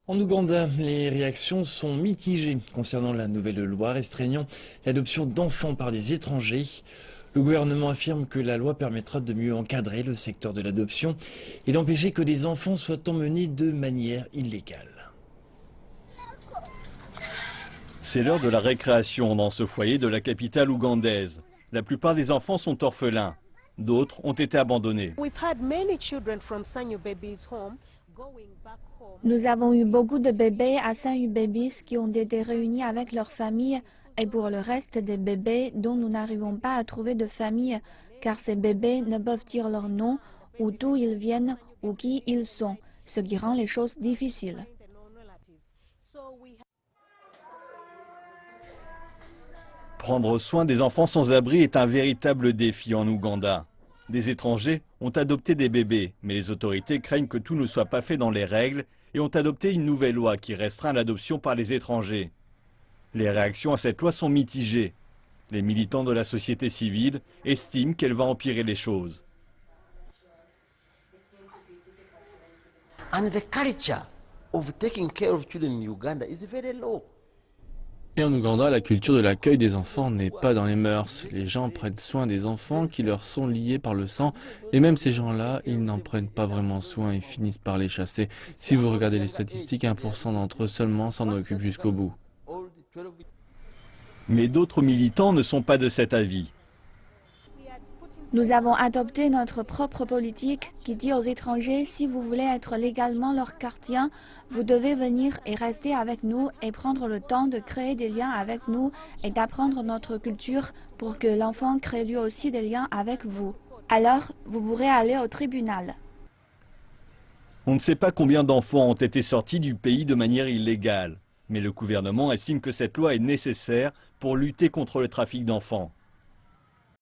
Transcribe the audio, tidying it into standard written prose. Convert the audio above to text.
En Ouganda, les réactions sont mitigées concernant la nouvelle loi restreignant l'adoption d'enfants par des étrangers. Le gouvernement affirme que la loi permettra de mieux encadrer le secteur de l'adoption et d'empêcher que des enfants soient emmenés de manière illégale. C'est l'heure de la récréation dans ce foyer de la capitale ougandaise. La plupart des enfants sont orphelins. D'autres ont été abandonnés. Nous avons eu beaucoup de bébés à Sanyu Babies qui ont été réunis avec leurs familles et pour le reste des bébés dont nous n'arrivons pas à trouver de famille car ces bébés ne peuvent dire leur nom ou d'où ils viennent ou qui ils sont, ce qui rend les choses difficiles. Prendre soin des enfants sans abri est un véritable défi en Ouganda. Des étrangers ont adopté des bébés, mais les autorités craignent que tout ne soit pas fait dans les règles et ont adopté une nouvelle loi qui restreint l'adoption par les étrangers. Les réactions à cette loi sont mitigées. Les militants de la société civile estiment qu'elle va empirer les choses. And the culture of taking care of children in Uganda is very low. Et en Ouganda, la culture de l'accueil des enfants n'est pas dans les mœurs. Les gens prennent soin des enfants qui leur sont liés par le sang. Et même ces gens-là, ils n'en prennent pas vraiment soin et finissent par les chasser. Si vous regardez les statistiques, 1% d'entre eux seulement s'en occupent jusqu'au bout. Mais d'autres militants ne sont pas de cet avis. Nous avons adopté notre propre politique qui dit aux étrangers si vous voulez être légalement leur gardien, vous devez venir et rester avec nous et prendre le temps de créer des liens avec nous et d'apprendre notre culture pour que l'enfant crée lui aussi des liens avec vous. Alors, vous pourrez aller au tribunal. On ne sait pas combien d'enfants ont été sortis du pays de manière illégale. Mais le gouvernement estime que cette loi est nécessaire pour lutter contre le trafic d'enfants.